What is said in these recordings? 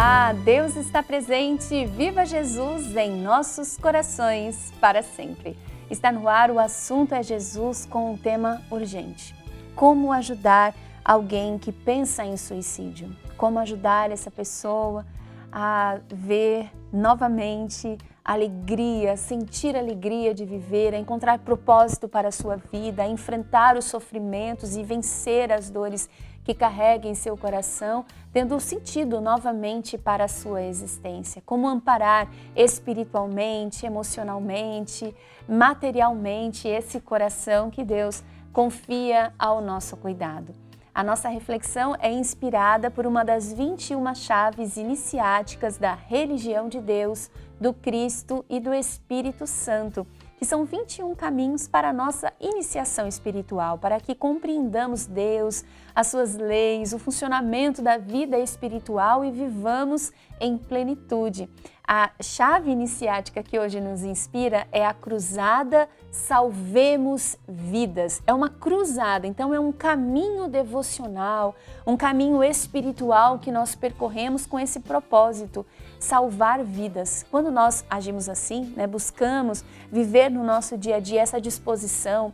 Olá, Deus está presente, viva Jesus em nossos corações para sempre. Está no ar, o assunto é Jesus com um tema urgente. Como ajudar alguém que pensa em suicídio? Como ajudar essa pessoa a ver novamente alegria, sentir alegria de viver, a encontrar propósito para a sua vida, a enfrentar os sofrimentos e vencer as dores que carrega em seu coração, tendo sentido novamente para a sua existência. Como amparar espiritualmente, emocionalmente, materialmente esse coração que Deus confia ao nosso cuidado. A nossa reflexão é inspirada por uma das 21 chaves iniciáticas da religião de Deus, do Cristo e do Espírito Santo, que são 21 caminhos para a nossa iniciação espiritual, para que compreendamos Deus, as suas leis, o funcionamento da vida espiritual e vivamos em plenitude. A chave iniciática que hoje nos inspira é a cruzada Salvemos Vidas. É uma cruzada, então é um caminho devocional, um caminho espiritual que nós percorremos com esse propósito, salvar vidas. Quando nós agimos assim, buscamos viver no nosso dia a dia essa disposição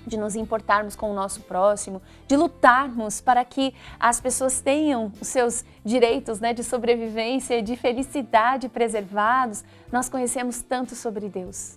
de nos importarmos com o nosso próximo, de lutarmos para que as pessoas tenham os seus direitos de sobrevivência e de felicidade preservados, nós conhecemos tanto sobre Deus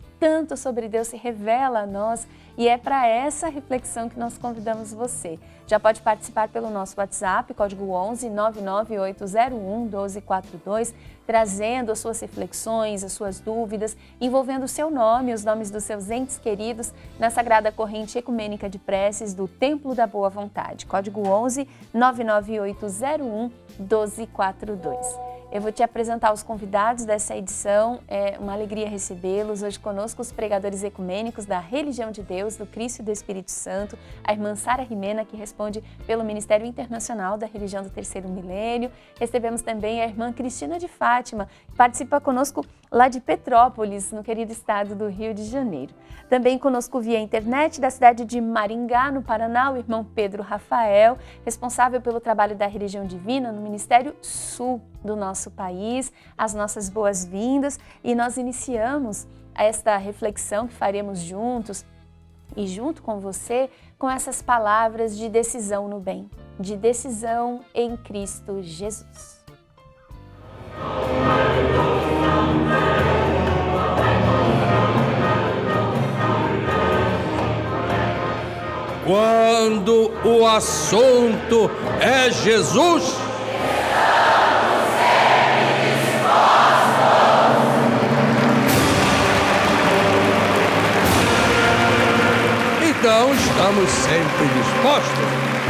se revela a nós e é para essa reflexão que nós convidamos você. Já pode participar pelo nosso WhatsApp, código 11 99801 1242, trazendo as suas reflexões, as suas dúvidas, envolvendo o seu nome e os nomes dos seus entes queridos na Sagrada Corrente Ecumênica de Preces do Templo da Boa Vontade. Código 11 99801 1242. Eu vou te apresentar os convidados dessa edição, é uma alegria recebê-los. Hoje conosco os pregadores ecumênicos da Religião de Deus, do Cristo e do Espírito Santo, a irmã Sara Rimena, que responde pelo Ministério Internacional da Religião do Terceiro Milênio. Recebemos também a irmã Cristina de Fátima, que participa conosco lá de Petrópolis, no querido estado do Rio de Janeiro. Também conosco via internet da cidade de Maringá, no Paraná, o irmão Pedro Rafael, responsável pelo trabalho da Religião Divina no Ministério Sul do nosso país, as nossas boas-vindas, e nós iniciamos esta reflexão que faremos juntos e junto com você com essas palavras de decisão no bem, de decisão em Cristo Jesus. Quando o assunto é Jesus, então estamos sempre dispostos.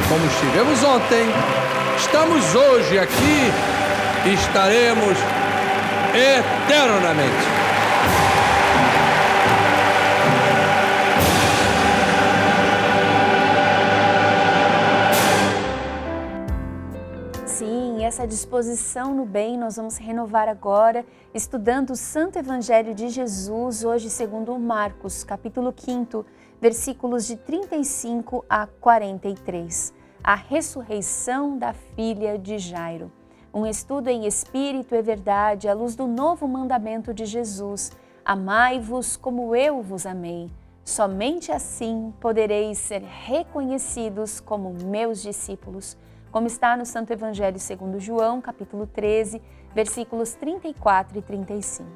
Como estivemos ontem, estamos hoje aqui e estaremos eternamente. Essa disposição no bem nós vamos renovar agora, estudando o Santo Evangelho de Jesus, hoje segundo Marcos, capítulo 5, versículos de 35 a 43. A ressurreição da filha de Jairo. Um estudo em espírito e verdade à luz do novo mandamento de Jesus. Amai-vos como eu vos amei. Somente assim podereis ser reconhecidos como meus discípulos. Como está no Santo Evangelho segundo João, capítulo 13, versículos 34 e 35.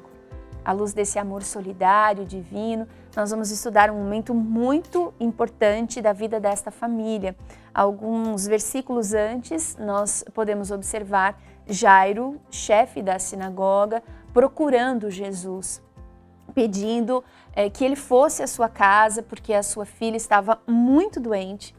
À luz desse amor solidário, divino, nós vamos estudar um momento muito importante da vida desta família. Alguns versículos antes, nós podemos observar Jairo, chefe da sinagoga, procurando Jesus, pedindo que ele fosse à sua casa, porque a sua filha estava muito doente.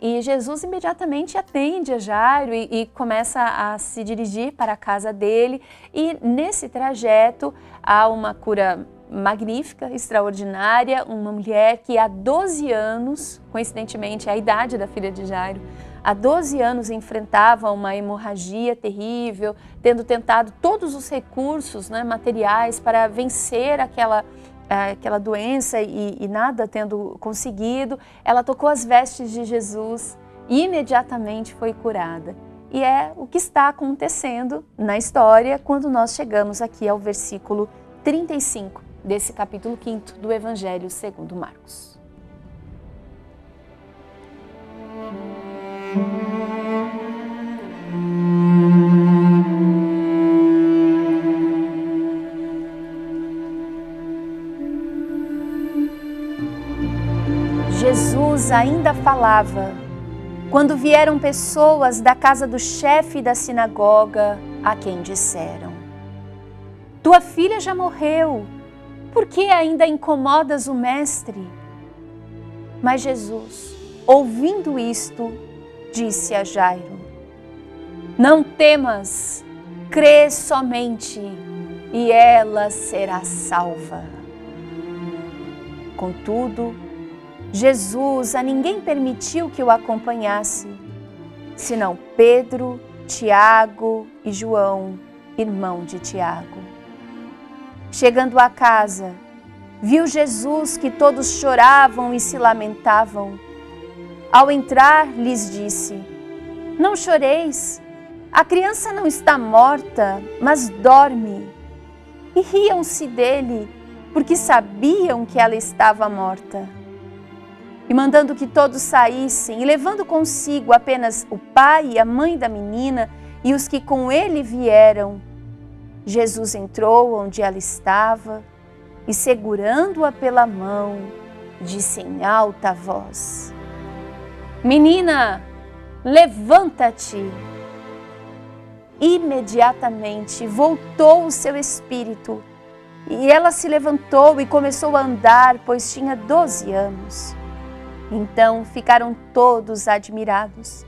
E Jesus imediatamente atende a Jairo e começa a se dirigir para a casa dele. E nesse trajeto há uma cura magnífica, extraordinária, uma mulher que há 12 anos, coincidentemente a idade da filha de Jairo, há 12 anos enfrentava uma hemorragia terrível, tendo tentado todos os recursos materiais para vencer aquela doença e nada tendo conseguido. Ela tocou as vestes de Jesus e imediatamente foi curada. E é o que está acontecendo na história quando nós chegamos aqui ao versículo 35 desse capítulo 5 do Evangelho segundo Marcos. Jesus ainda falava quando vieram pessoas da casa do chefe da sinagoga, a quem disseram: tua filha já morreu, por que ainda incomodas o mestre? Mas Jesus, ouvindo isto, disse a Jairo: não temas, crê somente, e ela será salva. Contudo, Jesus a ninguém permitiu que o acompanhasse, senão Pedro, Tiago e João, irmão de Tiago. Chegando à casa, viu Jesus que todos choravam e se lamentavam. Ao entrar, lhes disse: não choreis, a criança não está morta, mas dorme. E riam-se dele, porque sabiam que ela estava morta. E mandando que todos saíssem, e levando consigo apenas o pai e a mãe da menina e os que com ele vieram, Jesus entrou onde ela estava e, segurando-a pela mão, disse em alta voz: menina, levanta-te. Imediatamente voltou o seu espírito e ela se levantou e começou a andar, pois tinha 12 anos. Então ficaram todos admirados.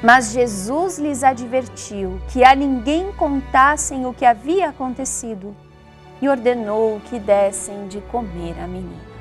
Mas Jesus lhes advertiu que a ninguém contassem o que havia acontecido e ordenou que dessem de comer à menina.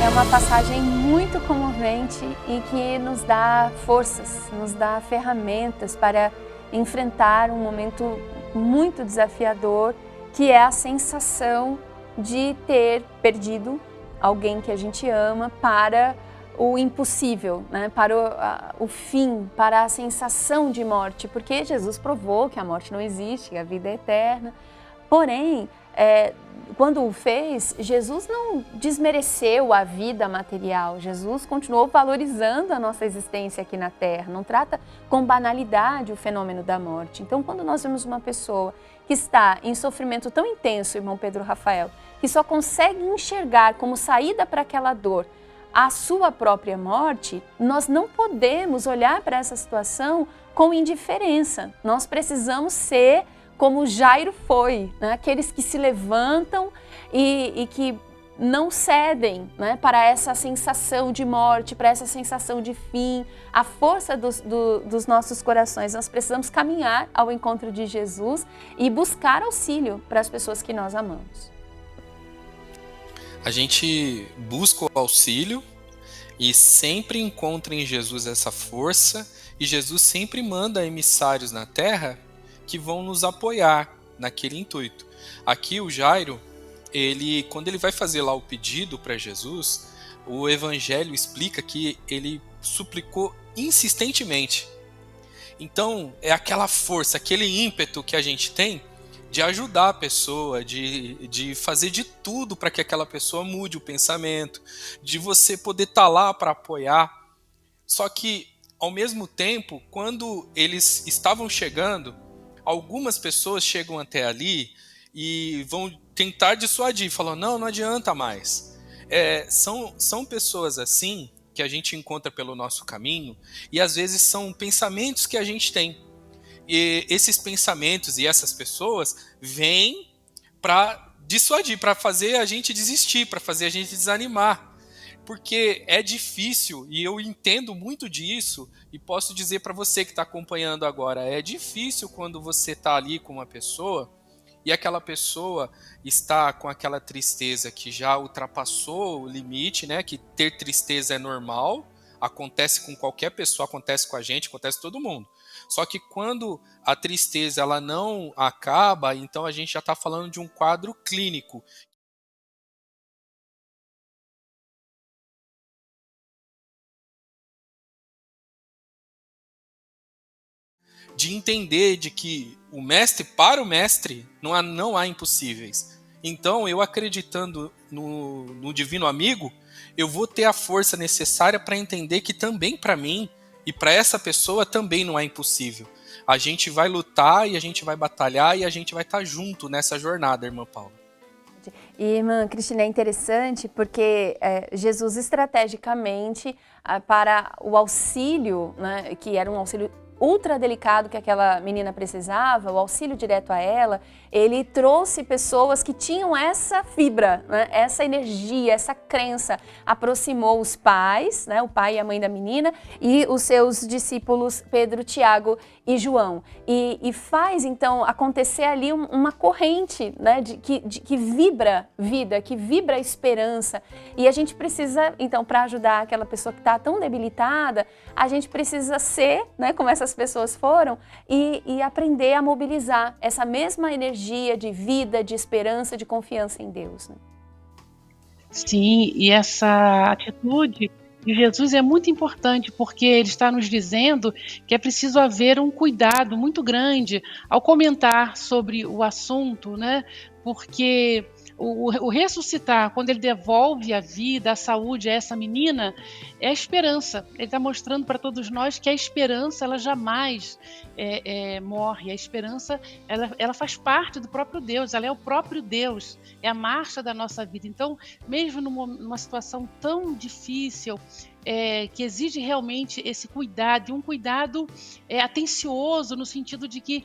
É uma passagem muito comovente e que nos dá forças, nos dá ferramentas para enfrentar um momento muito desafiador, que é a sensação de ter perdido alguém que a gente ama para o impossível, né? Para o fim, para a sensação de morte, porque Jesus provou que a morte não existe, que a vida é eterna. Porém, quando o fez, Jesus não desmereceu a vida material. Jesus continuou valorizando a nossa existência aqui na Terra, não trata com banalidade o fenômeno da morte. Então, quando nós vemos uma pessoa que está em sofrimento tão intenso, irmão Pedro Rafael, que só consegue enxergar como saída para aquela dor a sua própria morte, nós não podemos olhar para essa situação com indiferença. Nós precisamos ser como Jairo foi, né? Aqueles que se levantam e que não cedem, né? Para essa sensação de morte, para essa sensação de fim, a força dos nossos corações. Nós precisamos caminhar ao encontro de Jesus e buscar auxílio para as pessoas que nós amamos. A gente busca o auxílio e sempre encontra em Jesus essa força, e Jesus sempre manda emissários na terra que vão nos apoiar naquele intuito. Aqui o Jairo, quando ele vai fazer lá o pedido para Jesus, o Evangelho explica que ele suplicou insistentemente. Então é aquela força, aquele ímpeto que a gente tem de ajudar a pessoa, de fazer de tudo para que aquela pessoa mude o pensamento, de você poder estar lá para apoiar. Só que, ao mesmo tempo, quando eles estavam chegando, algumas pessoas chegam até ali e vão tentar dissuadir, falam, não adianta mais. São pessoas assim que a gente encontra pelo nosso caminho, e às vezes são pensamentos que a gente tem. E esses pensamentos e essas pessoas vêm para dissuadir, para fazer a gente desistir, para fazer a gente desanimar. Porque é difícil, e eu entendo muito disso, e posso dizer para você que está acompanhando agora, é difícil quando você está ali com uma pessoa e aquela pessoa está com aquela tristeza que já ultrapassou o limite, né? Que ter tristeza é normal, acontece com qualquer pessoa, acontece com a gente, acontece com todo mundo. Só que quando a tristeza ela não acaba, então a gente já está falando de um quadro clínico. De entender de que para o mestre não há impossíveis. Então, eu acreditando no divino amigo, eu vou ter a força necessária para entender que também para mim e para essa pessoa também não é impossível. A gente vai lutar e a gente vai batalhar e a gente vai estar junto nessa jornada, irmã Paula. E, irmã Cristina, é interessante porque Jesus estrategicamente para o auxílio, né, que era um auxílio ultra delicado que aquela menina precisava, o auxílio direto a ela, ele trouxe pessoas que tinham essa fibra, né, essa energia, essa crença, aproximou os pais, né, o pai e a mãe da menina e os seus discípulos Pedro, Tiago e João. E faz então acontecer ali uma corrente, né, que vibra vida, que vibra esperança. E a gente precisa, então, para ajudar aquela pessoa que está tão debilitada, a gente precisa ser, né, como essas pessoas foram, e aprender a mobilizar essa mesma energia de vida, de esperança, de confiança em Deus. Né? Sim, e essa atitude de Jesus é muito importante, porque ele está nos dizendo que é preciso haver um cuidado muito grande ao comentar sobre o assunto, né? Porque o ressuscitar, quando ele devolve a vida, a saúde a essa menina, é a esperança. Ele está mostrando para todos nós que a esperança ela jamais morre. A esperança ela faz parte do próprio Deus, ela é o próprio Deus, é a marcha da nossa vida. Então, mesmo numa situação tão difícil, que exige realmente esse cuidado, um cuidado atencioso, no sentido de que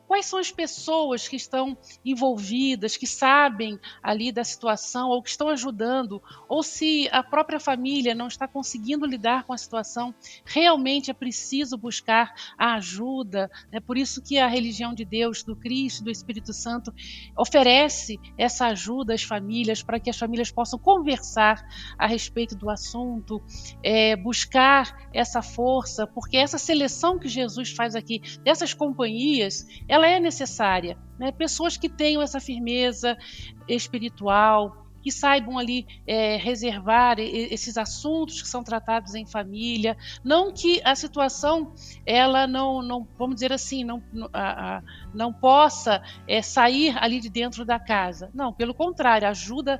quais são as pessoas que estão envolvidas, que sabem ali da situação ou que estão ajudando, ou se a própria família não está conseguindo lidar com a situação, realmente é preciso buscar a ajuda. É por isso que a religião de Deus, do Cristo, do Espírito Santo, oferece essa ajuda às famílias, para que as famílias possam conversar a respeito do assunto, buscar essa força, porque essa seleção que Jesus faz aqui, dessas companhias, ela é necessária, né? Pessoas que tenham essa firmeza espiritual, que saibam ali reservar esses assuntos que são tratados em família, não que a situação ela não vamos dizer assim, não possa sair ali de dentro da casa. Não, pelo contrário, ajuda.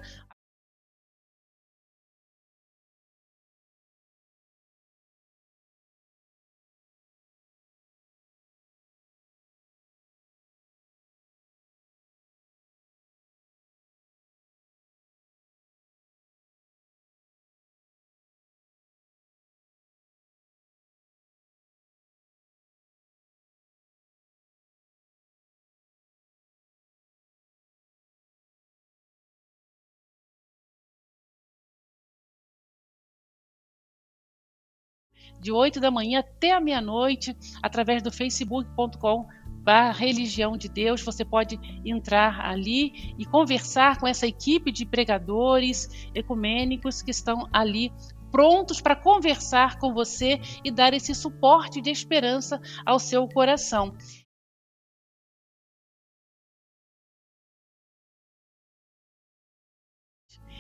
De 8 da manhã até a meia-noite, através do facebook.com/religião de Deus. Você pode entrar ali e conversar com essa equipe de pregadores ecumênicos que estão ali prontos para conversar com você e dar esse suporte de esperança ao seu coração.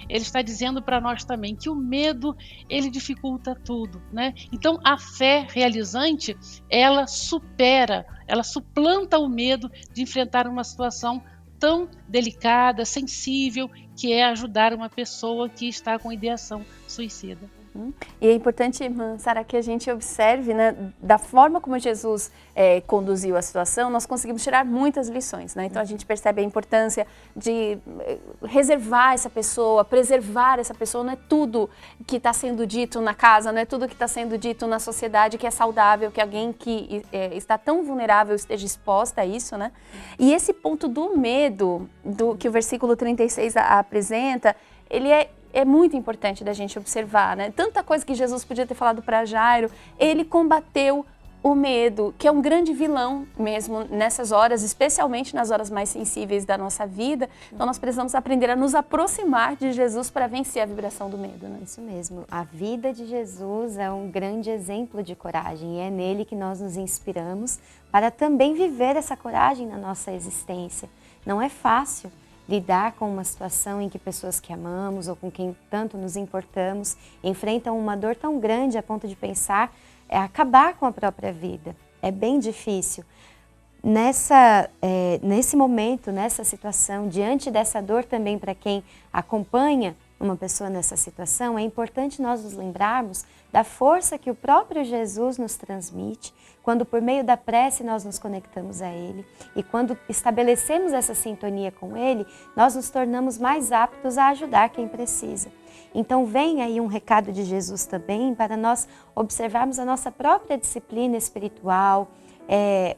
Ele está dizendo para nós também que o medo, ele dificulta tudo, né? Então, a fé realizante, ela suplanta o medo de enfrentar uma situação tão delicada, sensível, que é ajudar uma pessoa que está com ideação suicida. E é importante, irmã Sara, que a gente observe, né, da forma como Jesus conduziu a situação, nós conseguimos tirar muitas lições, né? Então a gente percebe a importância de reservar essa pessoa, preservar essa pessoa. Não é tudo que está sendo dito na casa, não é tudo que está sendo dito na sociedade que é saudável, que alguém que está tão vulnerável esteja exposta a isso, né? E esse ponto do medo, que o versículo 36 apresenta, ele é muito importante da gente observar, né? Tanta coisa que Jesus podia ter falado para Jairo, ele combateu o medo, que é um grande vilão mesmo nessas horas, especialmente nas horas mais sensíveis da nossa vida. Então nós precisamos aprender a nos aproximar de Jesus para vencer a vibração do medo, né? Isso mesmo. A vida de Jesus é um grande exemplo de coragem e é nele que nós nos inspiramos para também viver essa coragem na nossa existência. Não é fácil lidar com uma situação em que pessoas que amamos ou com quem tanto nos importamos enfrentam uma dor tão grande a ponto de pensar acabar com a própria vida. É bem difícil. Nesse momento, nessa situação, diante dessa dor também para quem acompanha uma pessoa nessa situação, é importante nós nos lembrarmos da força que o próprio Jesus nos transmite quando por meio da prece nós nos conectamos a Ele e quando estabelecemos essa sintonia com Ele, nós nos tornamos mais aptos a ajudar quem precisa. Então vem aí um recado de Jesus também para nós observarmos a nossa própria disciplina espiritual,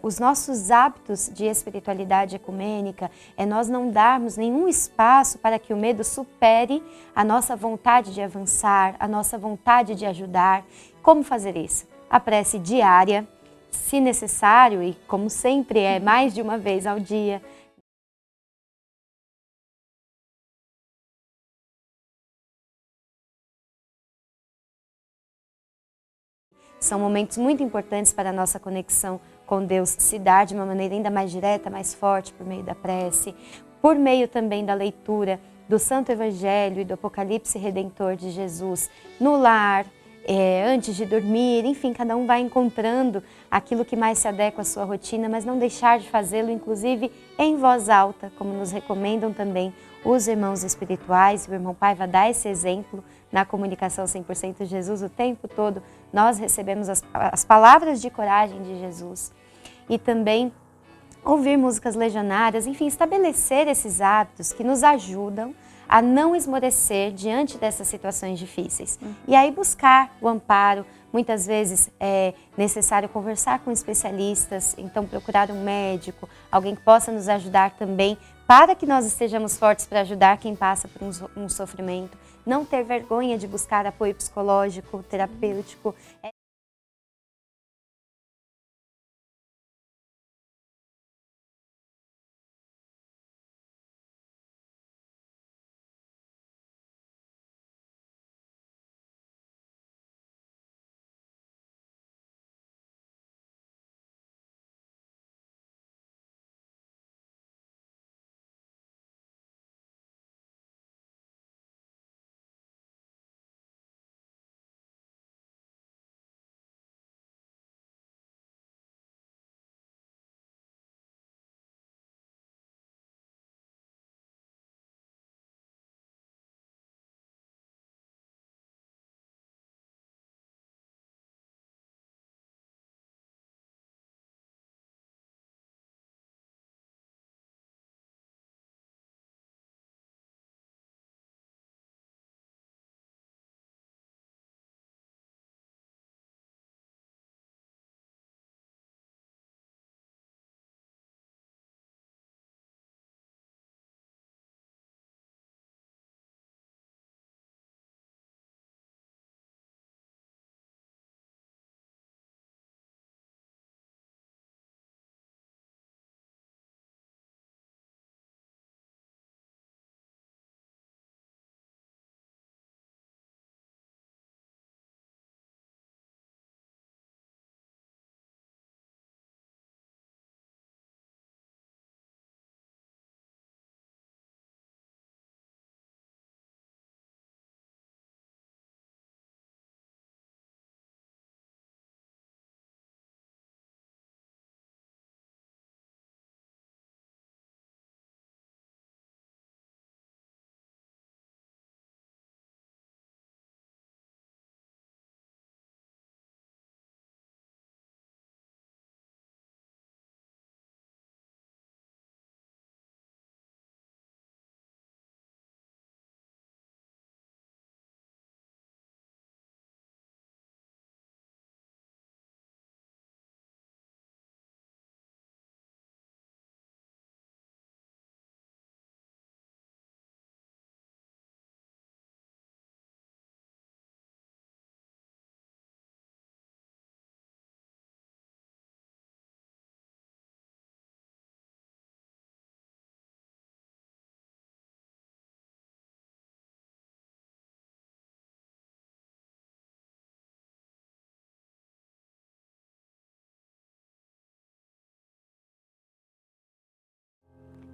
os nossos hábitos de espiritualidade ecumênica, nós não darmos nenhum espaço para que o medo supere a nossa vontade de avançar, a nossa vontade de ajudar. Como fazer isso? A prece diária, se necessário, e como sempre é mais de uma vez ao dia. São momentos muito importantes para a nossa conexão com Deus se dar de uma maneira ainda mais direta, mais forte, por meio da prece, por meio também da leitura do Santo Evangelho e do Apocalipse Redentor de Jesus no lar, antes de dormir, enfim, cada um vai encontrando aquilo que mais se adequa à sua rotina, mas não deixar de fazê-lo, inclusive em voz alta, como nos recomendam também os irmãos espirituais. O irmão Paiva dá esse exemplo na comunicação 100% Jesus o tempo todo. Nós recebemos as palavras de coragem de Jesus e também ouvir músicas legionárias, enfim, estabelecer esses hábitos que nos ajudam a não esmorecer diante dessas situações difíceis. E aí buscar o amparo. Muitas vezes é necessário conversar com especialistas, então procurar um médico, alguém que possa nos ajudar também, para que nós estejamos fortes para ajudar quem passa por um sofrimento. Não ter vergonha de buscar apoio psicológico, terapêutico.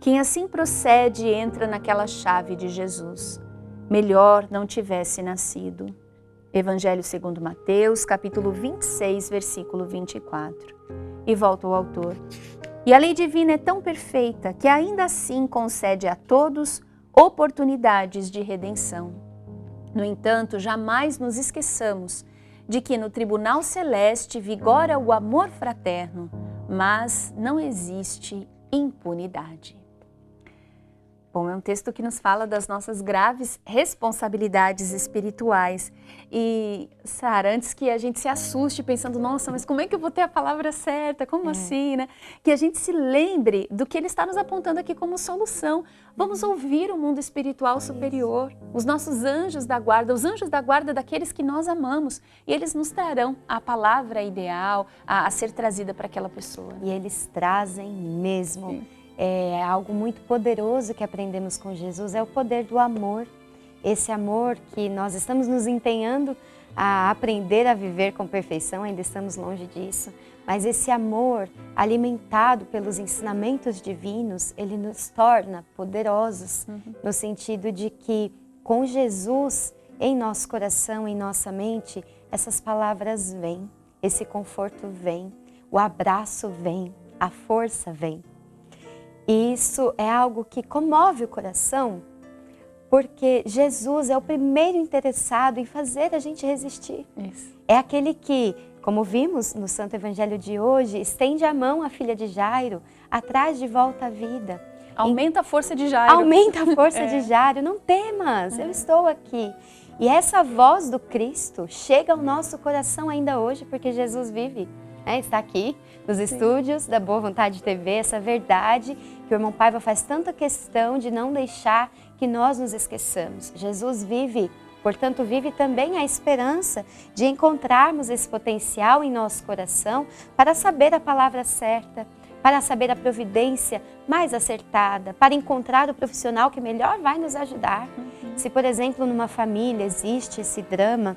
Quem assim procede entra naquela chave de Jesus. Melhor não tivesse nascido. Evangelho segundo Mateus, capítulo 26, versículo 24. E volta ao autor. E a lei divina é tão perfeita que ainda assim concede a todos oportunidades de redenção. No entanto, jamais nos esqueçamos de que no tribunal celeste vigora o amor fraterno, mas não existe impunidade. Bom, é um texto que nos fala das nossas graves responsabilidades espirituais. E, Sara, antes que a gente se assuste pensando, nossa, mas como é que eu vou ter a palavra certa? Como assim, né? Que a gente se lembre do que ele está nos apontando aqui como solução. Vamos ouvir o mundo espiritual superior, os nossos anjos da guarda, os anjos da guarda daqueles que nós amamos. E eles nos trarão a palavra ideal a ser trazida para aquela pessoa. E eles trazem mesmo. Sim. É algo muito poderoso que aprendemos com Jesus, é o poder do amor. Esse amor que nós estamos nos empenhando a aprender a viver com perfeição, ainda estamos longe disso. Mas esse amor alimentado pelos ensinamentos divinos, ele nos torna poderosos, no sentido de que com Jesus em nosso coração, em nossa mente, essas palavras vêm, esse conforto vem, o abraço vem, a força vem. E isso é algo que comove o coração, porque Jesus é o primeiro interessado em fazer a gente resistir. Isso. É aquele que, como vimos no Santo Evangelho de hoje, estende a mão à filha de Jairo, atrás de volta à vida. Aumenta a força de Jairo. Aumenta a força de Jairo. Não temas, eu estou aqui. E essa voz do Cristo chega ao nosso coração ainda hoje, porque Jesus vive. Está aqui nos estúdios da Boa Vontade TV, essa verdade que o irmão Paiva faz tanta questão de não deixar que nós nos esqueçamos. Jesus vive, portanto vive também a esperança de encontrarmos esse potencial em nosso coração para saber a palavra certa, para saber a providência mais acertada, para encontrar o profissional que melhor vai nos ajudar. Se, por exemplo, numa família existe esse drama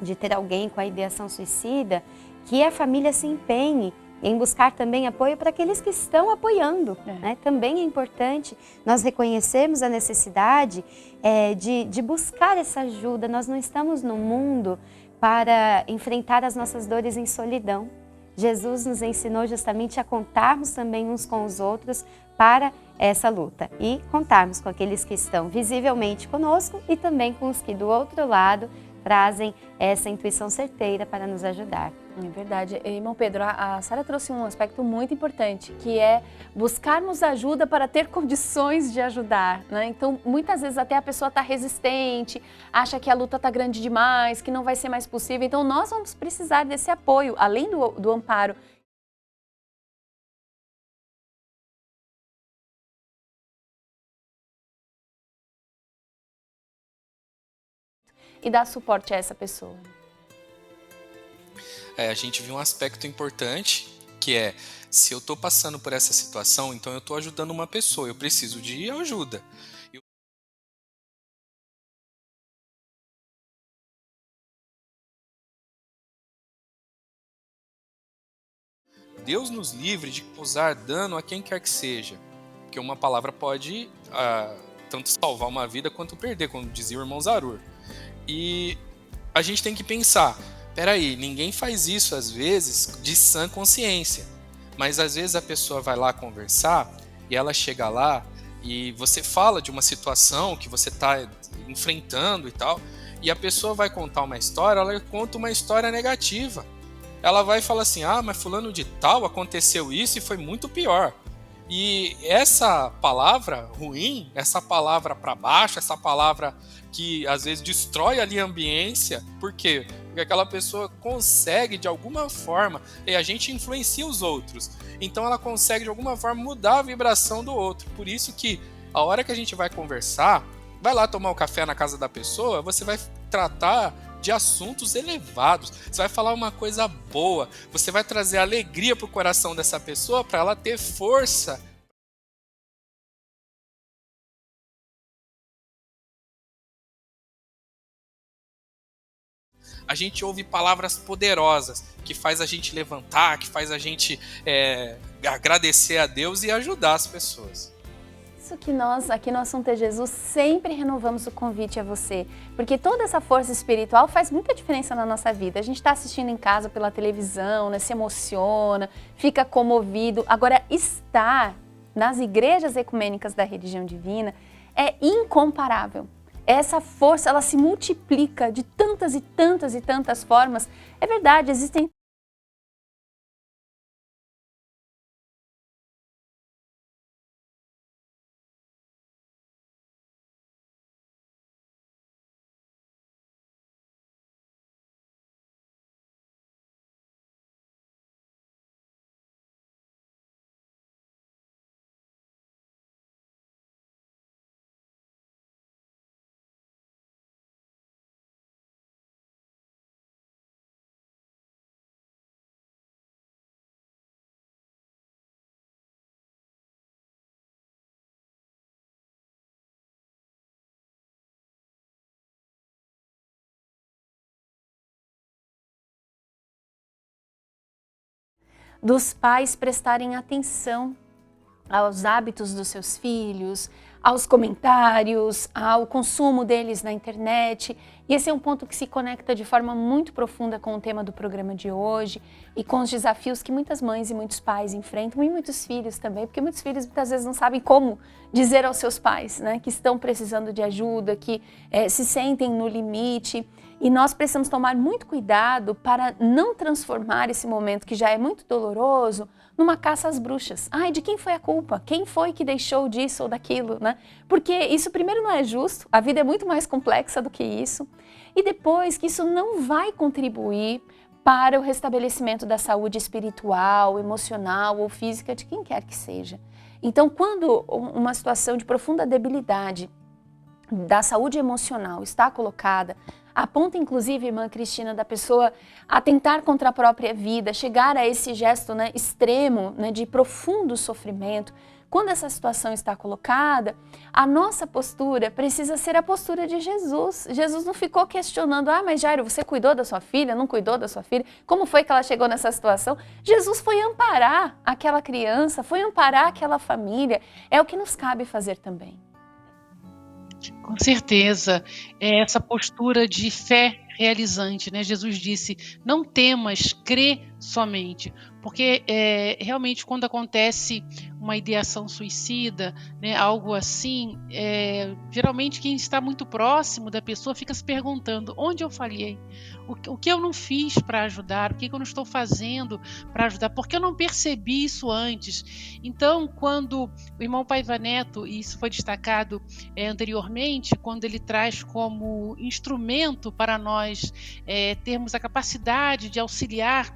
de ter alguém com a ideação suicida, que a família se empenhe em buscar também apoio para aqueles que estão apoiando. Né? Também é importante nós reconhecermos a necessidade de buscar essa ajuda. Nós não estamos no mundo para enfrentar as nossas dores em solidão. Jesus nos ensinou justamente a contarmos também uns com os outros para essa luta e contarmos com aqueles que estão visivelmente conosco e também com os que do outro lado trazem essa intuição certeira para nos ajudar. É verdade. Irmão Pedro, a Sara trouxe um aspecto muito importante, que é buscarmos ajuda para ter condições de ajudar, né? Então, muitas vezes até a pessoa está resistente, acha que a luta está grande demais, que não vai ser mais possível. Então, nós vamos precisar desse apoio, além do amparo. E dar suporte a essa pessoa. A gente viu um aspecto importante, que é, se eu estou passando por essa situação, então eu estou ajudando uma pessoa, eu preciso de ajuda. Deus nos livre de causar dano a quem quer que seja, porque uma palavra pode tanto salvar uma vida quanto perder, como dizia o irmão Zarur. E a gente tem que pensar, peraí, ninguém faz isso às vezes de sã consciência, mas às vezes a pessoa vai lá conversar e ela chega lá e você fala de uma situação que você está enfrentando e tal, e a pessoa vai contar uma história, ela conta uma história negativa. Ela vai falar assim, mas fulano de tal aconteceu isso e foi muito pior. E essa palavra ruim, essa palavra para baixo, essa palavra que às vezes destrói ali a ambiência, por quê? Porque aquela pessoa consegue de alguma forma, e a gente influencia os outros, então ela consegue de alguma forma mudar a vibração do outro. Por isso que a hora que a gente vai conversar, vai lá tomar um café na casa da pessoa, você vai tratar de assuntos elevados, você vai falar uma coisa boa, você vai trazer alegria para o coração dessa pessoa, para ela ter força. A gente ouve palavras poderosas, que faz a gente levantar, que faz a gente agradecer a Deus e ajudar as pessoas. isso que nós, aqui no Assunto é Jesus, sempre renovamos o convite a você, porque toda essa força espiritual faz muita diferença na nossa vida. A gente está assistindo em casa pela televisão, né, se emociona, fica comovido. Agora, estar nas igrejas ecumênicas da religião divina é incomparável. Essa força, ela se multiplica de tantas e tantas e tantas formas. É verdade, existem dos pais prestarem atenção aos hábitos dos seus filhos, aos comentários, ao consumo deles na internet. E esse é um ponto que se conecta de forma muito profunda com o tema do programa de hoje e com os desafios que muitas mães e muitos pais enfrentam, e muitos filhos também, porque muitos filhos muitas vezes não sabem como dizer aos seus pais, né, que estão precisando de ajuda, que se sentem no limite. E nós precisamos tomar muito cuidado para não transformar esse momento, que já é muito doloroso, numa caça às bruxas. Ai, de quem foi a culpa? Quem foi que deixou disso ou daquilo, né? Porque isso, primeiro, não é justo, a vida é muito mais complexa do que isso. E depois, que isso não vai contribuir para o restabelecimento da saúde espiritual, emocional ou física de quem quer que seja. Então, quando uma situação de profunda debilidade da saúde emocional está colocada, a ponto, inclusive, irmã Cristina, da pessoa atentar contra a própria vida, chegar a esse gesto, né, extremo, né, de profundo sofrimento. Quando essa situação está colocada, a nossa postura precisa ser a postura de Jesus. Jesus não ficou questionando, mas Jairo, você cuidou da sua filha, não cuidou da sua filha? Como foi que ela chegou nessa situação? Jesus foi amparar aquela criança, foi amparar aquela família. É o que nos cabe fazer também. Com certeza, é essa postura de fé realizante, né? Jesus disse, não temas, crê somente, porque realmente quando acontece uma ideação suicida, né, algo assim, geralmente quem está muito próximo da pessoa fica se perguntando, onde eu falhei? O que eu não fiz para ajudar? O que eu não estou fazendo para ajudar? Por que eu não percebi isso antes? Então, quando o irmão Paiva Neto, e isso foi destacado anteriormente, quando ele traz como instrumento para nós termos a capacidade de auxiliar,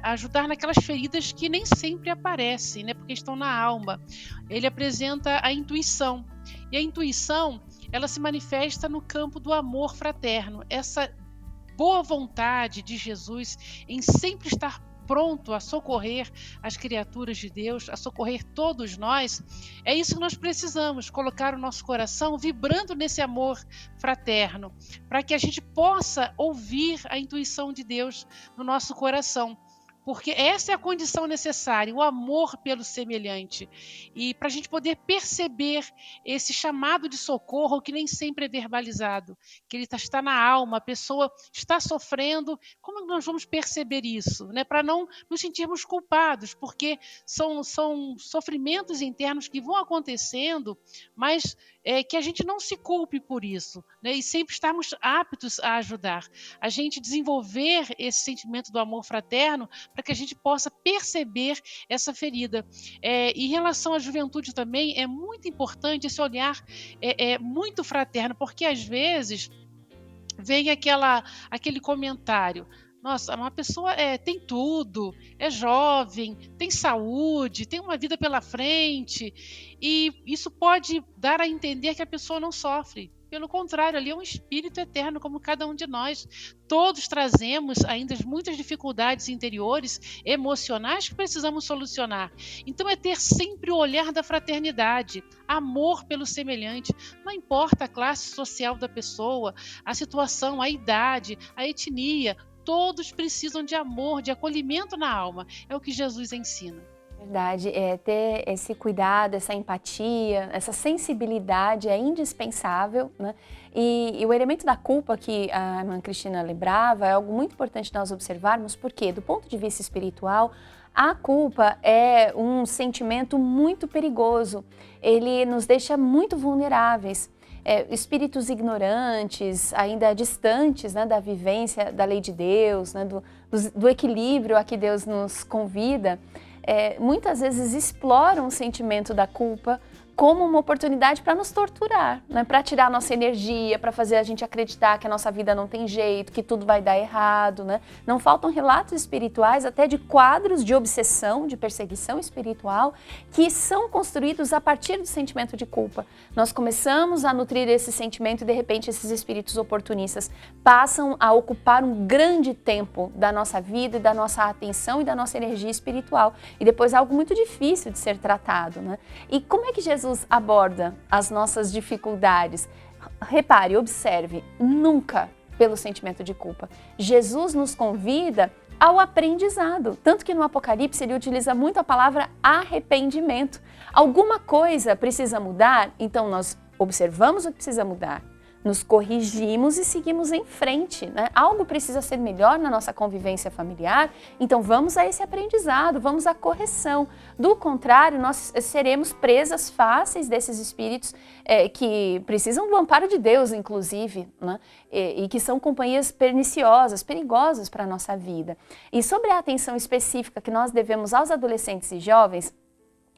ajudar naquelas feridas que nem sempre aparecem, né, porque estão na alma. Ele apresenta a intuição. E a intuição, ela se manifesta no campo do amor fraterno. Essa boa vontade de Jesus em sempre estar pronto a socorrer as criaturas de Deus, a socorrer todos nós, é isso que nós precisamos, colocar o nosso coração vibrando nesse amor fraterno, para que a gente possa ouvir a intuição de Deus no nosso coração. Porque essa é a condição necessária, o amor pelo semelhante. E para a gente poder perceber esse chamado de socorro que nem sempre é verbalizado, que ele está na alma, a pessoa está sofrendo, como nós vamos perceber isso? Né? Para não nos sentirmos culpados, porque são sofrimentos internos que vão acontecendo, mas que a gente não se culpe por isso, né? E sempre estarmos aptos a ajudar. A gente desenvolver esse sentimento do amor fraterno para que a gente possa perceber essa ferida. Em relação à juventude também, é muito importante esse olhar muito fraterno, porque às vezes vem aquele comentário, nossa, uma pessoa tem tudo, é jovem, tem saúde, tem uma vida pela frente, e isso pode dar a entender que a pessoa não sofre. Pelo contrário, ali é um espírito eterno, como cada um de nós. Todos trazemos ainda muitas dificuldades interiores, emocionais, que precisamos solucionar. Então é ter sempre o olhar da fraternidade, amor pelo semelhante. Não importa a classe social da pessoa, a situação, a idade, a etnia, todos precisam de amor, de acolhimento na alma. É o que Jesus ensina. Verdade, ter esse cuidado, essa empatia, essa sensibilidade é indispensável, né? E o elemento da culpa que a irmã Cristina lembrava é algo muito importante nós observarmos, porque do ponto de vista espiritual, a culpa é um sentimento muito perigoso, ele nos deixa muito vulneráveis. Espíritos ignorantes, ainda distantes, né, da vivência da lei de Deus, né, do equilíbrio a que Deus nos convida, muitas vezes exploram o sentimento da culpa como uma oportunidade para nos torturar, né? Para tirar a nossa energia, para fazer a gente acreditar que a nossa vida não tem jeito, que tudo vai dar errado, né? Não faltam relatos espirituais, até de quadros de obsessão, de perseguição espiritual, que são construídos a partir do sentimento de culpa. Nós começamos a nutrir esse sentimento e, de repente, esses espíritos oportunistas passam a ocupar um grande tempo da nossa vida e da nossa atenção e da nossa energia espiritual. E depois é algo muito difícil de ser tratado, né? E como é que Jesus aborda as nossas dificuldades? Repare, observe, nunca pelo sentimento de culpa. Jesus nos convida ao aprendizado, tanto que no Apocalipse ele utiliza muito a palavra arrependimento. Alguma coisa precisa mudar, então nós observamos o que precisa mudar, nos corrigimos e seguimos em frente, né? Algo precisa ser melhor na nossa convivência familiar, então vamos a esse aprendizado, vamos à correção. Do contrário, nós seremos presas fáceis desses espíritos que precisam do amparo de Deus, inclusive, né? E que são companhias perniciosas, perigosas para a nossa vida. E sobre a atenção específica que nós devemos aos adolescentes e jovens,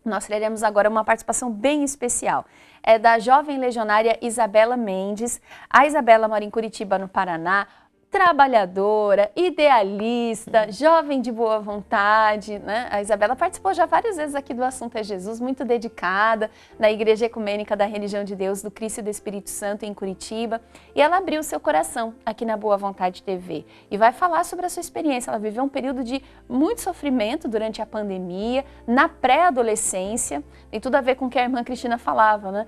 nós teremos agora uma participação bem especial. É da jovem legionária Isabela Mendes. A Isabela mora em Curitiba, no Paraná, trabalhadora, idealista, jovem de boa vontade, né? A Isabela participou já várias vezes aqui do Assunto é Jesus, muito dedicada na Igreja Ecumênica da Religião de Deus, do Cristo e do Espírito Santo em Curitiba. E ela abriu seu coração aqui na Boa Vontade TV e vai falar sobre a sua experiência. Ela viveu um período de muito sofrimento durante a pandemia, na pré-adolescência, tem tudo a ver com o que a irmã Cristina falava, né?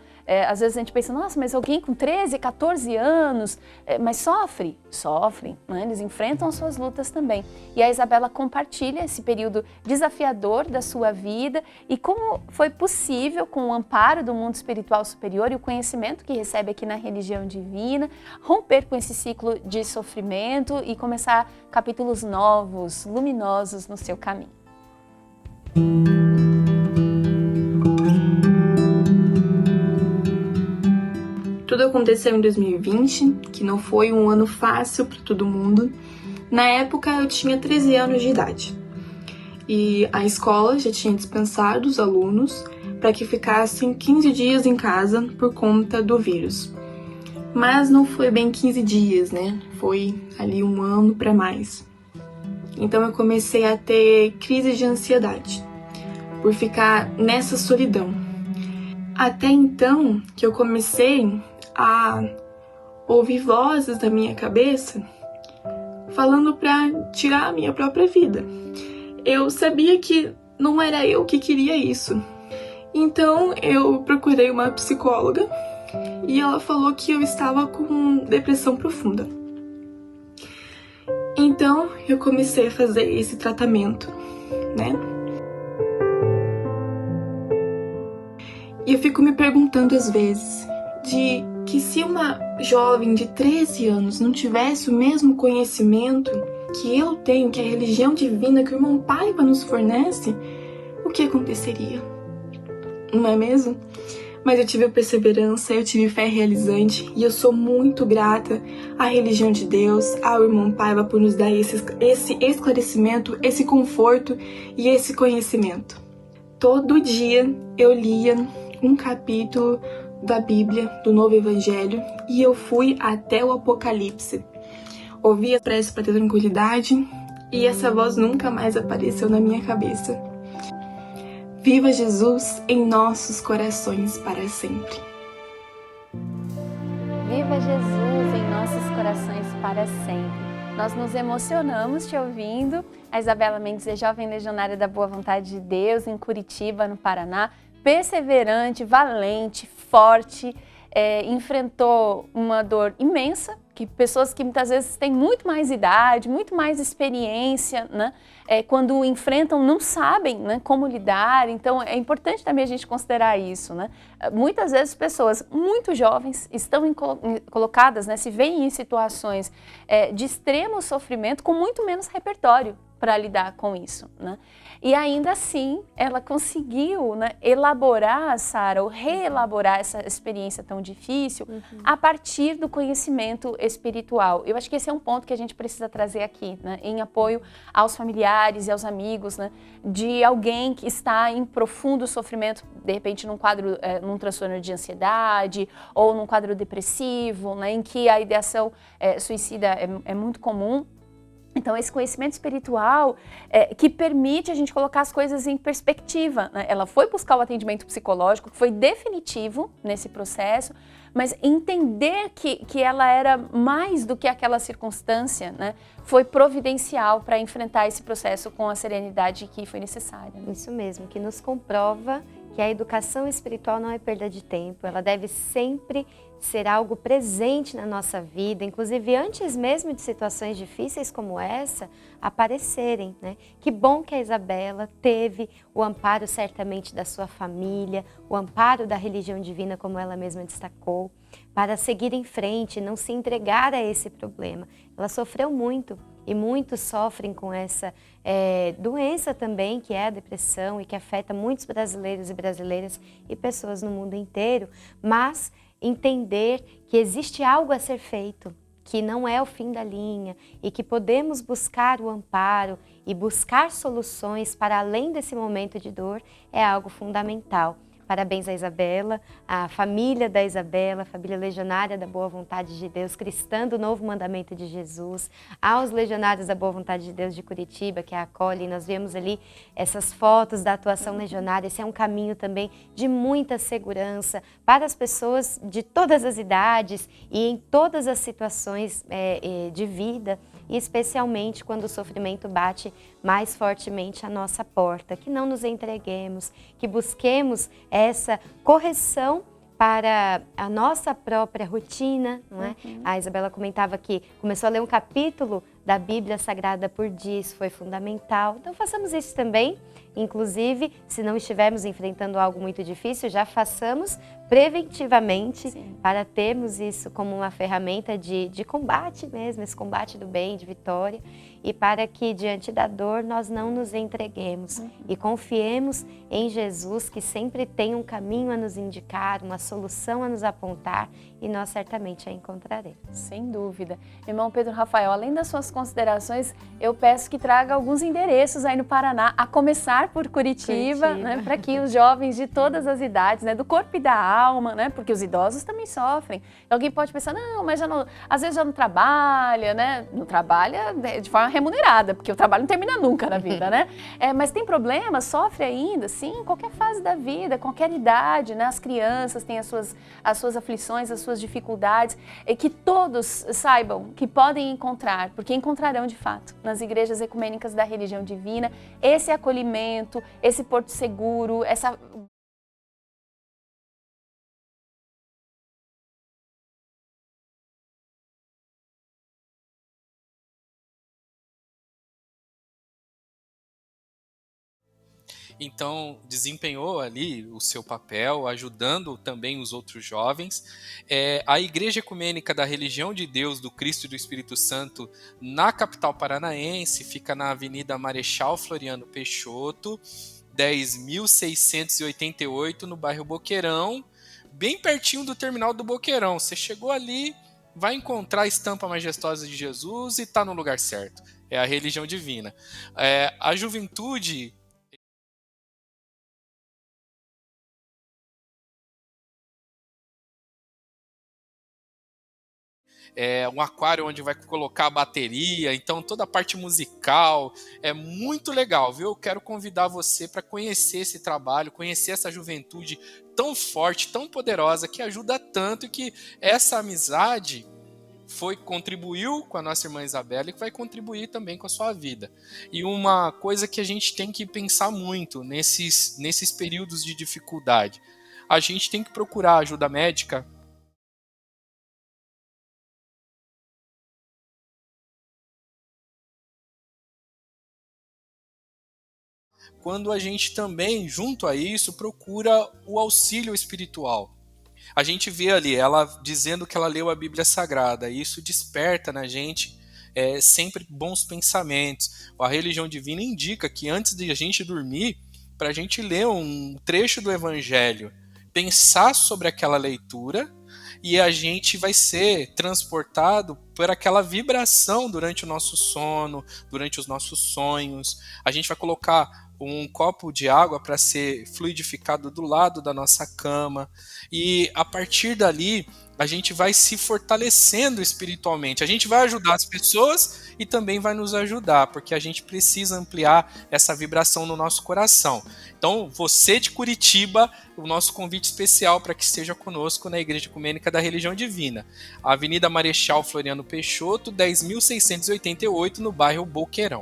Às vezes a gente pensa, nossa, mas alguém com 13, 14 anos, mas sofre? Sofrem, né? Eles enfrentam as suas lutas também. E a Isabela compartilha esse período desafiador da sua vida e como foi possível, com o amparo do mundo espiritual superior e o conhecimento que recebe aqui na religião divina, romper com esse ciclo de sofrimento e começar capítulos novos, luminosos no seu caminho. Tudo aconteceu em 2020, que não foi um ano fácil para todo mundo. Na época eu tinha 13 anos de idade e a escola já tinha dispensado os alunos para que ficassem 15 dias em casa por conta do vírus. Mas não foi bem 15 dias, né? Foi ali um ano para mais. Então eu comecei a ter crise de ansiedade por ficar nessa solidão. Até então que eu comecei a ouvir vozes da minha cabeça falando para tirar a minha própria vida. Eu sabia que não era eu que queria isso. Então eu procurei uma psicóloga e ela falou que eu estava com depressão profunda. Então eu comecei a fazer esse tratamento, né? E eu fico me perguntando às vezes de que se uma jovem de 13 anos não tivesse o mesmo conhecimento que eu tenho, que a religião divina que o irmão Paiva nos fornece, o que aconteceria? Não é mesmo? Mas eu tive perseverança, eu tive fé realizante e eu sou muito grata à religião de Deus, ao irmão Paiva por nos dar esse esclarecimento, esse conforto e esse conhecimento. Todo dia eu lia um capítulo da Bíblia, do Novo Evangelho, e eu fui até o Apocalipse. Ouvi a prece para ter tranquilidade e essa voz nunca mais apareceu na minha cabeça. Viva Jesus em nossos corações para sempre. Viva Jesus em nossos corações para sempre. Nós nos emocionamos te ouvindo. A Isabela Mendes é jovem legionária da Boa Vontade de Deus em Curitiba, no Paraná. Perseverante, valente, forte, enfrentou uma dor imensa que pessoas que muitas vezes têm muito mais idade, muito mais experiência, né? Quando enfrentam, não sabem, né, como lidar. Então, é importante também a gente considerar isso, né? Muitas vezes pessoas muito jovens estão colocadas, né, se veem em situações de extremo sofrimento com muito menos repertório para lidar com isso, né? E ainda assim, ela conseguiu, né, elaborar, Sara, ou reelaborar essa experiência tão difícil a partir do conhecimento espiritual. Eu acho que esse é um ponto que a gente precisa trazer aqui, né, em apoio aos familiares e aos amigos, né, de alguém que está em profundo sofrimento, de repente num quadro, num transtorno de ansiedade ou num quadro depressivo, né, em que a ideação suicida é muito comum. Então, esse conhecimento espiritual que permite a gente colocar as coisas em perspectiva, né? Ela foi buscar o atendimento psicológico, que foi definitivo nesse processo, mas entender que ela era mais do que aquela circunstância, né? Foi providencial para enfrentar esse processo com a serenidade que foi necessária. Né? Isso mesmo, que nos comprova que a educação espiritual não é perda de tempo, ela deve sempre ser algo presente na nossa vida, inclusive antes mesmo de situações difíceis como essa aparecerem, né? Que bom que a Isabela teve o amparo certamente da sua família, o amparo da religião divina, como ela mesma destacou, para seguir em frente, não se entregar a esse problema. Ela sofreu muito. E muitos sofrem com essa doença também, que é a depressão e que afeta muitos brasileiros e brasileiras e pessoas no mundo inteiro, mas entender que existe algo a ser feito, que não é o fim da linha e que podemos buscar o amparo e buscar soluções para além desse momento de dor é algo fundamental. Parabéns a Isabela, a família da Isabela, a família legionária da Boa Vontade de Deus, cristã do Novo Mandamento de Jesus, aos legionários da Boa Vontade de Deus de Curitiba, que a acolhem. Nós vemos ali essas fotos da atuação legionária. Esse é um caminho também de muita segurança para as pessoas de todas as idades e em todas as situações de vida, e especialmente quando o sofrimento bate mais fortemente à nossa porta. Que não nos entreguemos, que busquemos essa correção para a nossa própria rotina, não é? A Isabela comentava que começou a ler um capítulo da Bíblia Sagrada por dia, isso foi fundamental. Então façamos isso também, inclusive, se não estivermos enfrentando algo muito difícil, já façamos preventivamente. Sim. Para termos isso como uma ferramenta de combate mesmo, esse combate do bem, de vitória, e para que diante da dor nós não nos entreguemos e confiemos em Jesus, que sempre tem um caminho a nos indicar, uma solução a nos apontar, e nós certamente a encontraremos. Sem dúvida. Irmão Pedro Rafael, além das suas considerações, eu peço que traga alguns endereços aí no Paraná, a começar por Curitiba. Né, para que os jovens de todas as idades, né, do corpo e da alma, né, porque os idosos também sofrem. Alguém pode pensar, não, mas já não, às vezes já não trabalha, né? Não trabalha de forma remunerada, porque o trabalho não termina nunca na vida, né? Mas tem problema, sofre ainda, sim, em qualquer fase da vida, qualquer idade, né? As crianças têm as suas aflições, as suas dificuldades, e que todos saibam que podem encontrar, porque encontrarão de fato, nas igrejas ecumênicas da religião divina, esse acolhimento, esse porto seguro, essa... Então, desempenhou ali o seu papel, ajudando também os outros jovens. A Igreja Ecumênica da Religião de Deus, do Cristo e do Espírito Santo, na capital paranaense, fica na Avenida Marechal Floriano Peixoto, 10.688, no bairro Boqueirão, bem pertinho do terminal do Boqueirão. Você chegou ali, vai encontrar a estampa majestosa de Jesus e está no lugar certo. É a religião divina. A juventude... um aquário onde vai colocar a bateria, então toda a parte musical é muito legal, viu? Eu quero convidar você para conhecer esse trabalho, conhecer essa juventude tão forte, tão poderosa, que ajuda tanto, e que essa amizade contribuiu com a nossa irmã Isabela e que vai contribuir também com a sua vida. E uma coisa que a gente tem que pensar muito nesses períodos de dificuldade, a gente tem que procurar ajuda médica quando a gente também, junto a isso, procura o auxílio espiritual. A gente vê ali ela dizendo que ela leu a Bíblia Sagrada, e isso desperta na gente sempre bons pensamentos. A religião divina indica que antes de a gente dormir, para a gente ler um trecho do Evangelho, pensar sobre aquela leitura, e a gente vai ser transportado por aquela vibração durante o nosso sono, durante os nossos sonhos. A gente vai colocar um copo de água para ser fluidificado do lado da nossa cama, e a partir dali a gente vai se fortalecendo espiritualmente. A gente vai ajudar as pessoas e também vai nos ajudar, porque a gente precisa ampliar essa vibração no nosso coração. Então, você de Curitiba, o nosso convite especial para que esteja conosco na Igreja Ecumênica da Religião Divina, Avenida Marechal Floriano Peixoto, 10.688, no bairro Boqueirão.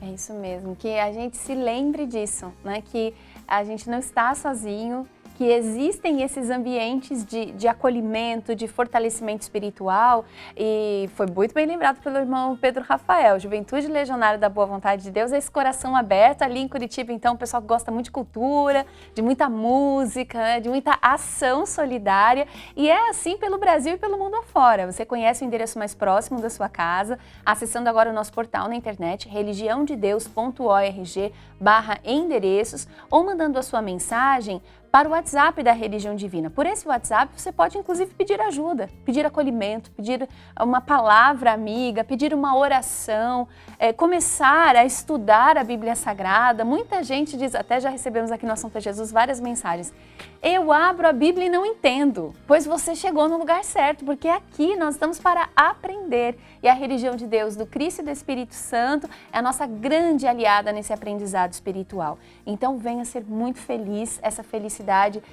É isso mesmo, que a gente se lembre disso, né? Que a gente não está sozinho, que existem esses ambientes de acolhimento, de fortalecimento espiritual, e foi muito bem lembrado pelo irmão Pedro Rafael, Juventude Legionária da Boa Vontade de Deus, esse coração aberto ali em Curitiba. Então o pessoal gosta muito de cultura, de muita música, né, de muita ação solidária, e é assim pelo Brasil e pelo mundo afora. Você conhece o endereço mais próximo da sua casa, acessando agora o nosso portal na internet, religiãodedeus.org/endereços, ou mandando a sua mensagem para o WhatsApp da Religião Divina. Por esse WhatsApp você pode inclusive pedir ajuda, pedir acolhimento, pedir uma palavra amiga, pedir uma oração, começar a estudar a Bíblia Sagrada. Muita gente diz, até já recebemos aqui no Assunto é Jesus várias mensagens: eu abro a Bíblia e não entendo. Pois você chegou no lugar certo, porque aqui nós estamos para aprender. E a religião de Deus, do Cristo e do Espírito Santo, é a nossa grande aliada nesse aprendizado espiritual. Então venha ser muito feliz, essa felicidade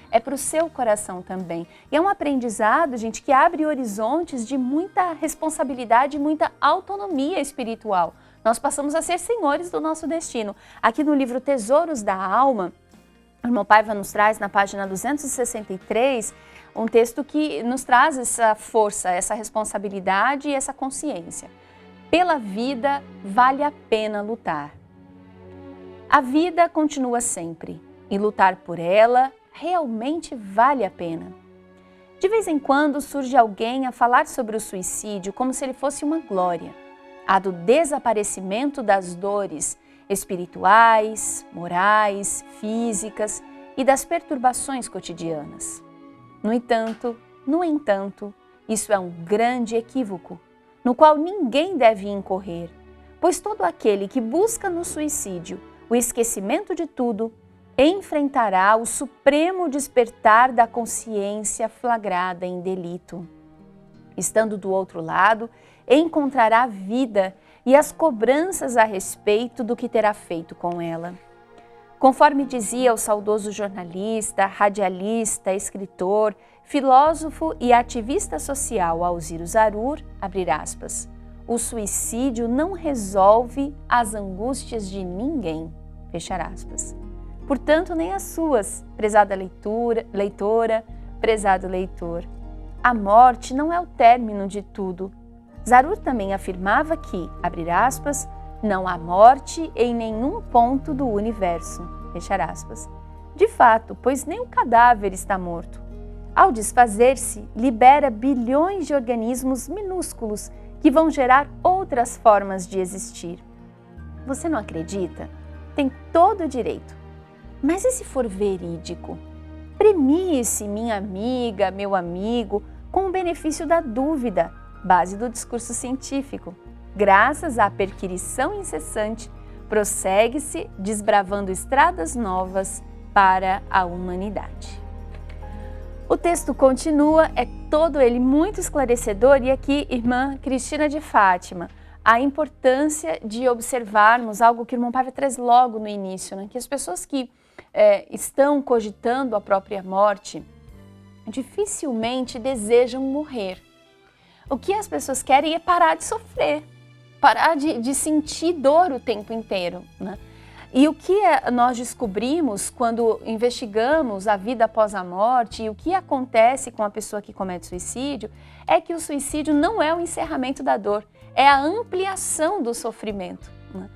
é para o seu coração também. E é um aprendizado, gente, que abre horizontes de muita responsabilidade e muita autonomia espiritual. Nós passamos a ser senhores do nosso destino. Aqui no livro Tesouros da Alma, o irmão Paiva nos traz na página 263 um texto que nos traz essa força, essa responsabilidade e essa consciência. Pela vida vale a pena lutar. A vida continua sempre e lutar por ela realmente vale a pena. De vez em quando surge alguém a falar sobre o suicídio como se ele fosse uma glória, a do desaparecimento das dores espirituais, morais, físicas e das perturbações cotidianas. No entanto, isso é um grande equívoco, no qual ninguém deve incorrer, pois todo aquele que busca no suicídio o esquecimento de tudo, enfrentará o supremo despertar da consciência flagrada em delito. Estando do outro lado, encontrará vida e as cobranças a respeito do que terá feito com ela. Conforme dizia o saudoso jornalista, radialista, escritor, filósofo e ativista social Alziro Zarur, abre aspas, o suicídio não resolve as angústias de ninguém, fechar aspas. Portanto, nem as suas, prezada leitora, prezado leitor. A morte não é o término de tudo. Zarur também afirmava que, abre aspas, não há morte em nenhum ponto do universo, fechar aspas. De fato, pois nem o cadáver está morto. Ao desfazer-se, libera bilhões de organismos minúsculos que vão gerar outras formas de existir. Você não acredita? Tem todo o direito. Mas e se for verídico? Premie-se, minha amiga, meu amigo, com o benefício da dúvida, base do discurso científico. Graças à perquisição incessante, prossegue-se desbravando estradas novas para a humanidade. O texto continua, é todo ele muito esclarecedor, e aqui, irmã Cristina de Fátima, a importância de observarmos algo que o irmão Paiva traz logo no início, né? Que as pessoas que estão cogitando a própria morte dificilmente desejam morrer. O que as pessoas querem é parar de sofrer, parar de sentir dor o tempo inteiro, né? E o que nós descobrimos quando investigamos a vida após a morte e o que acontece com a pessoa que comete suicídio é que o suicídio não é o encerramento da dor, é a ampliação do sofrimento, né?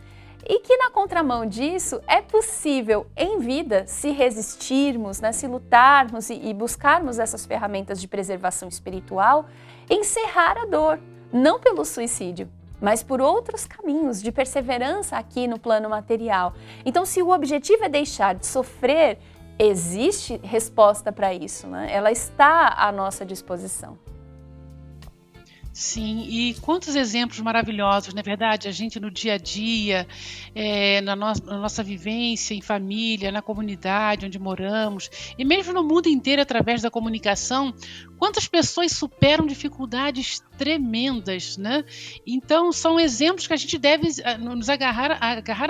E que na contramão disso é possível em vida, se resistirmos, né, se lutarmos e buscarmos essas ferramentas de preservação espiritual, encerrar a dor, não pelo suicídio, mas por outros caminhos de perseverança aqui no plano material. Então, se o objetivo é deixar de sofrer, existe resposta para isso, né? Ela está à nossa disposição. Sim, e quantos exemplos maravilhosos, não é verdade? A gente no dia a dia, na nossa vivência em família, na comunidade onde moramos, e mesmo no mundo inteiro através da comunicação, quantas pessoas superam dificuldades tremendas, né? Então, são exemplos que a gente deve nos agarrar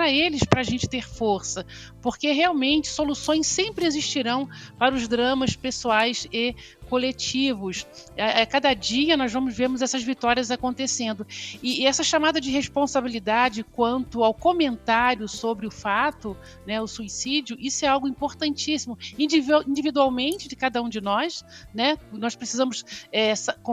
a eles para a gente ter força, porque realmente soluções sempre existirão para os dramas pessoais e coletivos. A cada dia nós vemos essas vitórias acontecendo. E essa chamada de responsabilidade quanto ao comentário sobre o fato, né, o suicídio, isso é algo importantíssimo. Individualmente de cada um de nós, né, nós precisamos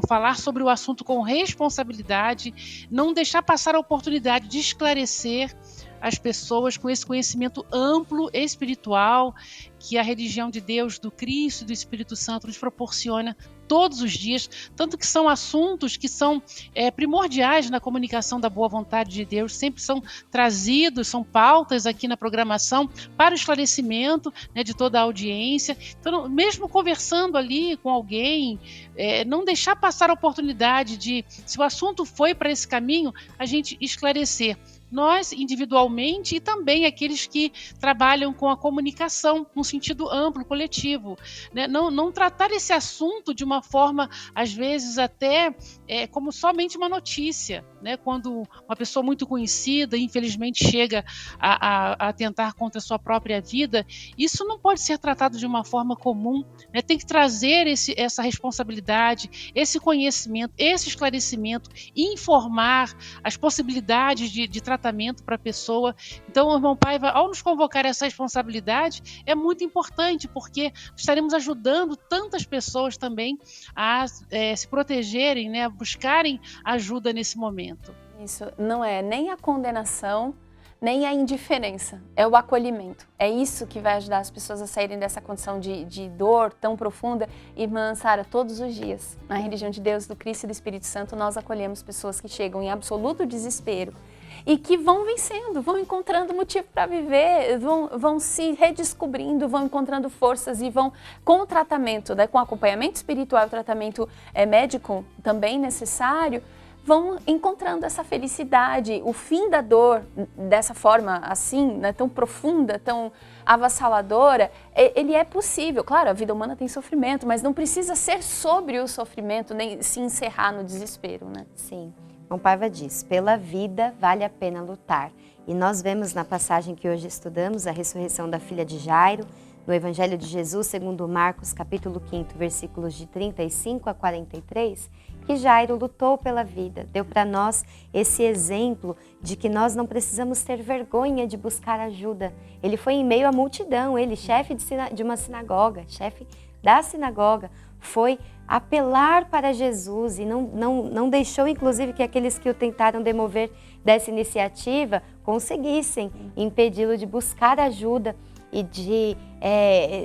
falar sobre o assunto com responsabilidade, não deixar passar a oportunidade de esclarecer as pessoas com esse conhecimento amplo espiritual que a religião de Deus, do Cristo e do Espírito Santo nos proporciona todos os dias, tanto que são assuntos que são primordiais na comunicação da boa vontade de Deus, sempre são trazidos, são pautas aqui na programação para o esclarecimento, né, de toda a audiência. Então, mesmo conversando ali com alguém, não deixar passar a oportunidade de, se o assunto foi para esse caminho, a gente esclarecer. Nós, individualmente, e também aqueles que trabalham com a comunicação, num sentido amplo, coletivo, né? Não tratar esse assunto de uma forma, às vezes, até como somente uma notícia, né? Quando uma pessoa muito conhecida, infelizmente, chega a atentar contra a sua própria vida, isso não pode ser tratado de uma forma comum, né? Tem que trazer essa responsabilidade, esse conhecimento, esse esclarecimento, informar as possibilidades de tratamento para a pessoa. Então, o irmão Paiva, ao nos convocar essa responsabilidade, é muito importante, porque estaremos ajudando tantas pessoas também a se protegerem, né, a buscarem ajuda nesse momento. Isso não é nem a condenação, nem a indiferença, é o acolhimento. É isso que vai ajudar as pessoas a saírem dessa condição de dor tão profunda. Irmã Sara, todos os dias, na religião de Deus, do Cristo e do Espírito Santo, nós acolhemos pessoas que chegam em absoluto desespero e que vão vencendo, vão encontrando motivo para viver, vão se redescobrindo, vão encontrando forças e vão, com o tratamento, né, com acompanhamento espiritual, o tratamento médico também necessário, vão encontrando essa felicidade, o fim da dor dessa forma assim, né, tão profunda, tão avassaladora, ele é possível. Claro, a vida humana tem sofrimento, mas não precisa ser sobre o sofrimento, nem se encerrar no desespero, né? Sim. João Paiva diz, pela vida vale a pena lutar. E nós vemos na passagem que hoje estudamos, a ressurreição da filha de Jairo, no Evangelho de Jesus, segundo Marcos, capítulo 5, versículos de 35 a 43, que Jairo lutou pela vida, deu para nós esse exemplo de que nós não precisamos ter vergonha de buscar ajuda. Ele foi em meio à multidão, ele, chefe de uma sinagoga, chefe da sinagoga, foi apelar para Jesus e não deixou, inclusive, que aqueles que o tentaram demover dessa iniciativa conseguissem impedi-lo de buscar ajuda e de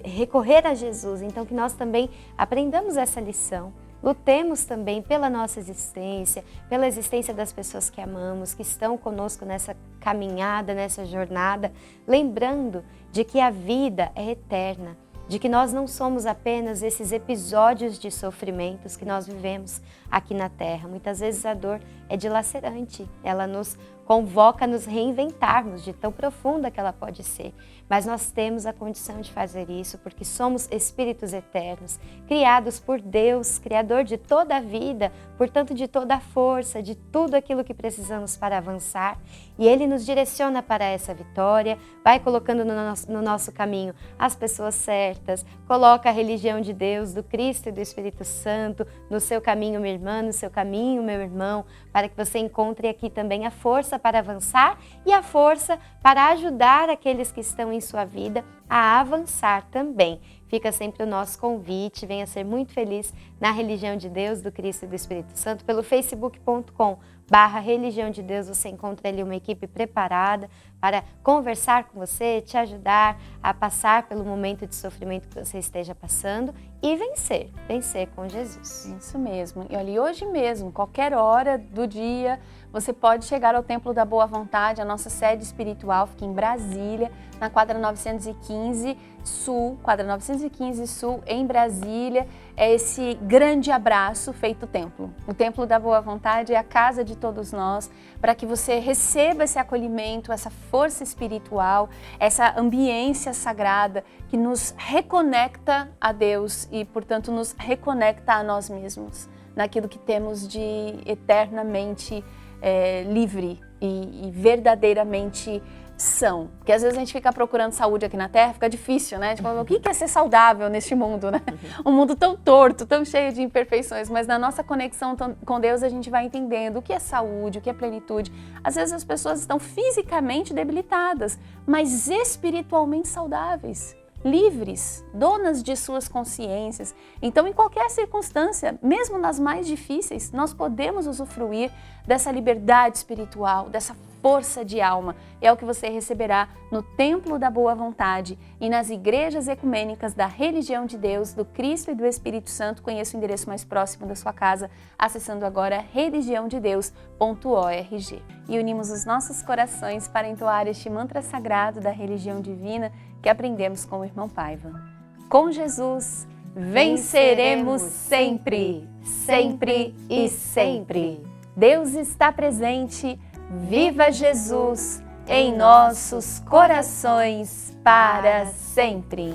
recorrer a Jesus. Então, que nós também aprendamos essa lição. Lutemos também pela nossa existência, pela existência das pessoas que amamos, que estão conosco nessa caminhada, nessa jornada, lembrando de que a vida é eterna, de que nós não somos apenas esses episódios de sofrimentos que nós vivemos aqui na Terra. Muitas vezes a dor é dilacerante, ela nos convoca a nos reinventarmos de tão profunda que ela pode ser. Mas nós temos a condição de fazer isso porque somos espíritos eternos, criados por Deus, Criador de toda a vida, portanto de toda a força, de tudo aquilo que precisamos para avançar. E Ele nos direciona para essa vitória, vai colocando no nosso caminho as pessoas certas, coloca a religião de Deus, do Cristo e do Espírito Santo no seu caminho, minha irmã, no seu caminho, meu irmão, para que você encontre aqui também a força para avançar e a força para ajudar aqueles que estão em sua vida a avançar também. Fica sempre o nosso convite, venha ser muito feliz na religião de Deus, do Cristo e do Espírito Santo pelo facebook.com /Religião de Deus, você encontra ali uma equipe preparada para conversar com você, te ajudar a passar pelo momento de sofrimento que você esteja passando e vencer com Jesus. Isso mesmo. E olha, hoje mesmo, qualquer hora do dia, você pode chegar ao Templo da Boa Vontade. A nossa sede espiritual fica em Brasília, na quadra 915 Sul, em Brasília. É esse grande abraço feito templo. O Templo da Boa Vontade é a casa de todos nós, para que você receba esse acolhimento, essa força espiritual, essa ambiência sagrada que nos reconecta a Deus e, portanto, nos reconecta a nós mesmos, naquilo que temos de eternamente livre e verdadeiramente são. Porque às vezes a gente fica procurando saúde aqui na Terra, fica difícil, né? Tipo, o que é ser saudável neste mundo, né? Um mundo tão torto, tão cheio de imperfeições, mas na nossa conexão com Deus a gente vai entendendo o que é saúde, o que é plenitude. Às vezes as pessoas estão fisicamente debilitadas, mas espiritualmente saudáveis, livres, donas de suas consciências. Então, em qualquer circunstância, mesmo nas mais difíceis, nós podemos usufruir dessa liberdade espiritual, dessa força de alma. É o que você receberá no Templo da Boa Vontade e nas igrejas ecumênicas da Religião de Deus, do Cristo e do Espírito Santo. Conheça o endereço mais próximo da sua casa, acessando agora religiãodedeus.org. E unimos os nossos corações para entoar este mantra sagrado da religião divina que aprendemos com o irmão Paiva. Com Jesus, venceremos sempre, sempre e sempre. Deus está presente. Viva Jesus em nossos corações para sempre.